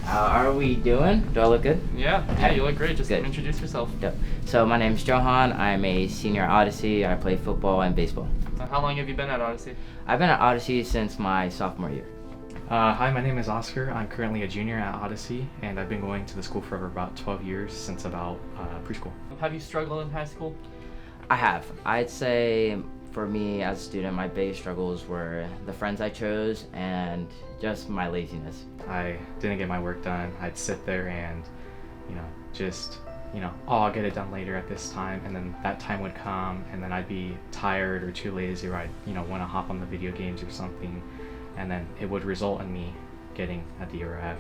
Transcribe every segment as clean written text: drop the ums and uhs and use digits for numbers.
How are we doing? Do I look good? Yeah, you look great. Just Good. introduce yourself. Yep. So my name's Jhoan. I'm a senior at Odyssey. I play football and baseball. How long have you been at Odyssey? I've been at Odyssey since my sophomore year. Hi, my name is Oscar. I'm currently a junior at Odyssey, and I've been going to the school for about 12 years, since about preschool. Have you struggled in high school? I have. I'd say for me as a student, my biggest struggles were the friends I chose and just my laziness. I didn't get my work done. I'd sit there and, oh, I'll get it done later at this time, and then that time would come, and then I'd be tired or too lazy, or I'd, want to hop on the video games or something, and then it would result in me getting a D or F,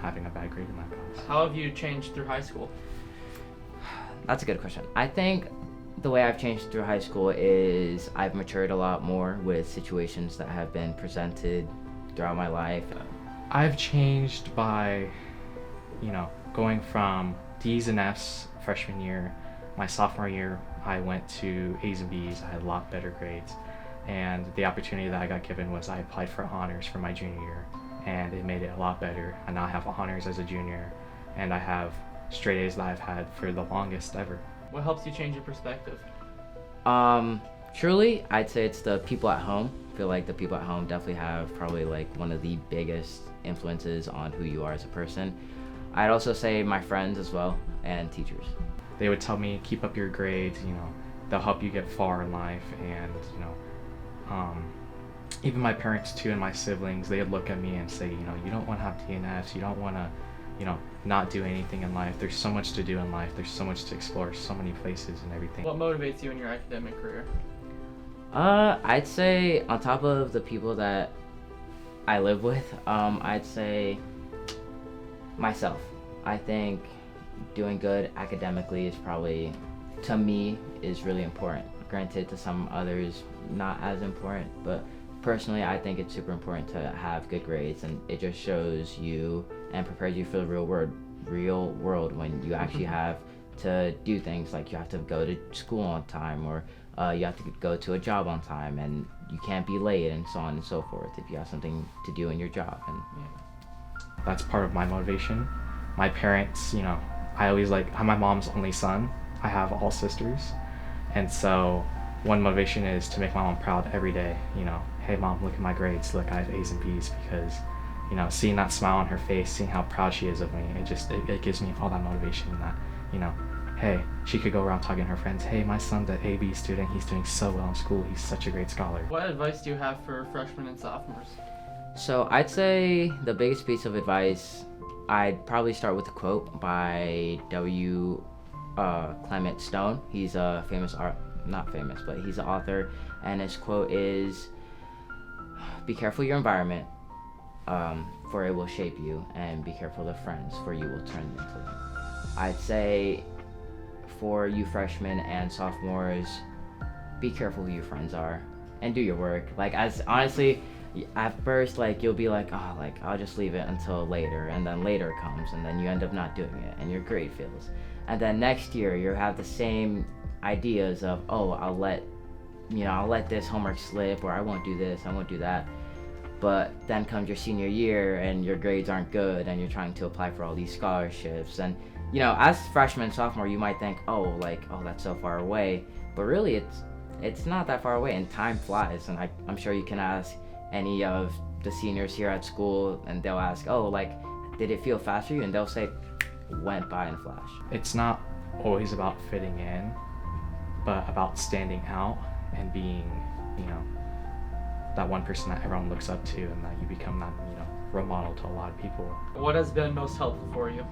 having a bad grade in that class. How have you changed through high school? That's a good question. I think the way I've changed through high school is I've matured a lot more with situations that have been presented throughout my life. I've changed by, going from D's and F's freshman year. My sophomore year, I went to A's and B's. I had a lot better grades. And the opportunity that I got given was I applied for honors for my junior year. And it made it a lot better. I now have honors as a junior. And I have straight A's that I've had for the longest ever. What helps you change your perspective? Truly, I'd say it's the people at home. I feel like the people at home definitely have probably like one of the biggest influences on who you are as a person. I'd also say my friends as well, and teachers. They would tell me, keep up your grades, they'll help you get far in life, and, even my parents too and my siblings, they'd look at me and say, you don't want to have DNFs, you don't want to, not do anything in life. There's so much to do in life, there's so much to explore, so many places and everything. What motivates you in your academic career? I'd say on top of the people that I live with, I'd say myself. I think doing good academically is probably, to me, is really important. Granted, to some others, not as important, but personally, I think it's super important to have good grades, and it just shows you and prepares you for the real world when you actually have to do things like you have to go to school on time, or you have to go to a job on time, and you can't be late, and so on and so forth if you have something to do in your job. And that's part of my motivation. My parents, I'm my mom's only son. I have all sisters, and so one motivation is to make my mom proud every day. Hey mom, look at my grades, look, I have A's and B's, because seeing that smile on her face, seeing how proud she is of me, it gives me all that motivation that, hey, she could go around talking to her friends, hey, my son's an AB student, he's doing so well in school, he's such a great scholar. What advice do you have for freshmen and sophomores? So I'd say the biggest piece of advice, I'd probably start with a quote by Clement Stone. He's a not famous, but he's an author, and his quote is, be careful your environment, for it will shape you, and be careful the friends, for you will turn them into them. I'd say for you freshmen and sophomores, be careful who your friends are, and do your work. Honestly, at first, you'll be like, oh, I'll just leave it until later, and then later comes, and then you end up not doing it, and your grade fails. And then next year, you'll have the same ideas of, oh, I'll let this homework slip, or I won't do this, I won't do that. But then comes your senior year and your grades aren't good, and you're trying to apply for all these scholarships, and as freshman, sophomore, you might think, oh, that's so far away, but really it's not that far away, and time flies. And I'm sure you can ask any of the seniors here at school, and they'll ask, oh, did it feel fast for you? And they'll say, went by in a flash. It's not always about fitting in, but about standing out and being, that one person that everyone looks up to, and that you become that, role model to a lot of people. What has been most helpful for you?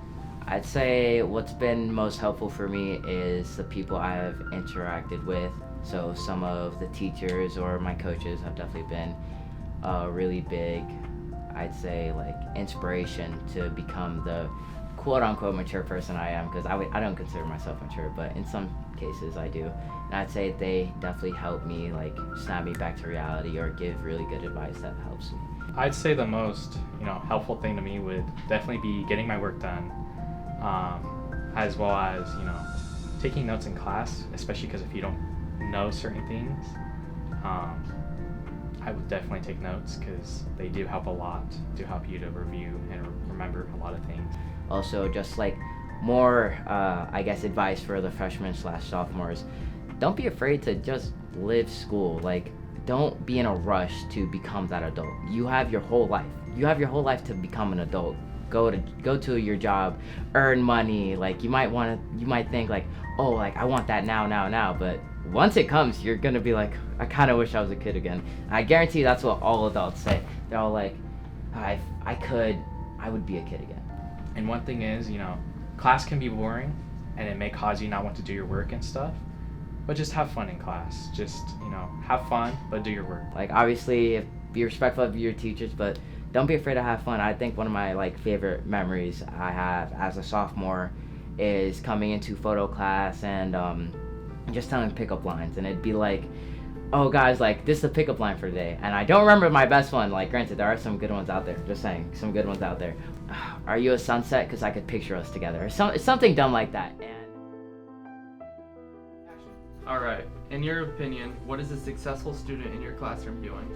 I'd say what's been most helpful for me is the people I have interacted with. So some of the teachers or my coaches have definitely been a really big, I'd say, inspiration to become the quote-unquote mature person I am, because I don't consider myself mature, but in some cases I do. And I'd say they definitely help me snap me back to reality, or give really good advice that helps me. I'd say the most helpful thing to me would definitely be getting my work done, as well as taking notes in class, especially because if you don't know certain things, I would definitely take notes because they do help a lot to help you to review and remember a lot of things. Also, just like more, I guess, advice for the freshmen / sophomores. Don't be afraid to just live school. Like, don't be in a rush to become that adult. You have your whole life. You have your whole life to become an adult. Go to your job, earn money. Like, you might think like, oh, like I want that now. But once it comes, you're gonna be like, I kind of wish I was a kid again. I guarantee that's what all adults say. They're all like, I would be a kid again. And one thing is, class can be boring and it may cause you not want to do your work and stuff, but just have fun in class. Just, have fun, but do your work. Like, obviously, be respectful of your teachers, but don't be afraid to have fun. I think one of my favorite memories I have as a sophomore is coming into photo class and just telling pickup lines, and it'd be like, oh guys, like this is the pickup line for today, and I don't remember my best one. Like, granted, there are some good ones out there, just saying, some good ones out there. Are you a sunset? Because I could picture us together, or something dumb like that. And All right. In your opinion, what is a successful student in your classroom doing?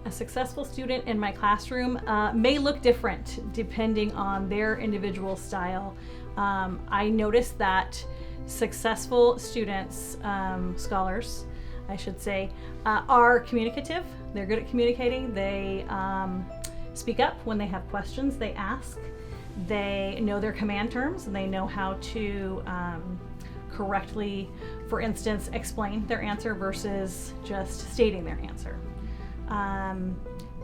A successful student in my classroom may look different depending on their individual style. I noticed that successful students, scholars, I should say, are communicative. They're good at communicating. They speak up when they have questions. They ask. They know their command terms, and they know how to correctly, for instance, explain their answer versus just stating their answer.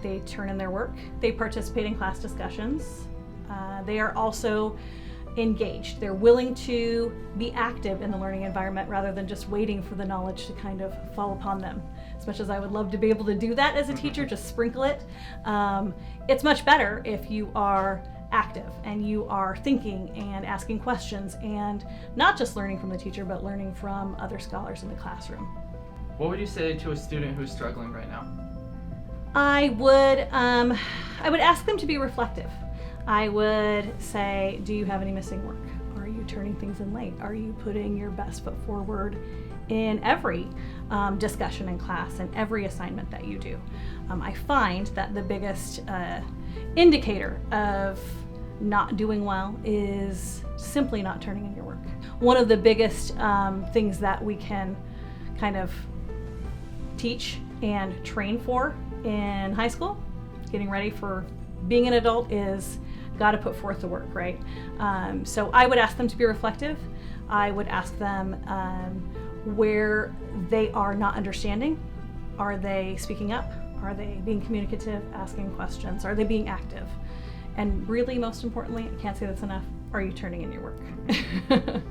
They turn in their work. They participate in class discussions. They are also engaged. They're willing to be active in the learning environment rather than just waiting for the knowledge to kind of fall upon them. As much as I would love to be able to do that as a teacher, just sprinkle it. It's much better if you are active and you are thinking and asking questions and not just learning from the teacher, but learning from other scholars in the classroom. What would you say to a student who's struggling right now? I would ask them to be reflective. I would say, do you have any missing work? Are you turning things in late? Are you putting your best foot forward in every discussion in class and every assignment that you do? I find that the biggest indicator of not doing well is simply not turning in your work. One of the biggest things that we can kind of teach and train for in high school, getting ready for being an adult, is got to put forth the work, right? So I would ask them to be reflective. I would ask them where they are not understanding. Are they speaking up? Are they being communicative, asking questions? Are they being active? And really, most importantly, I can't say this enough, are you turning in your work?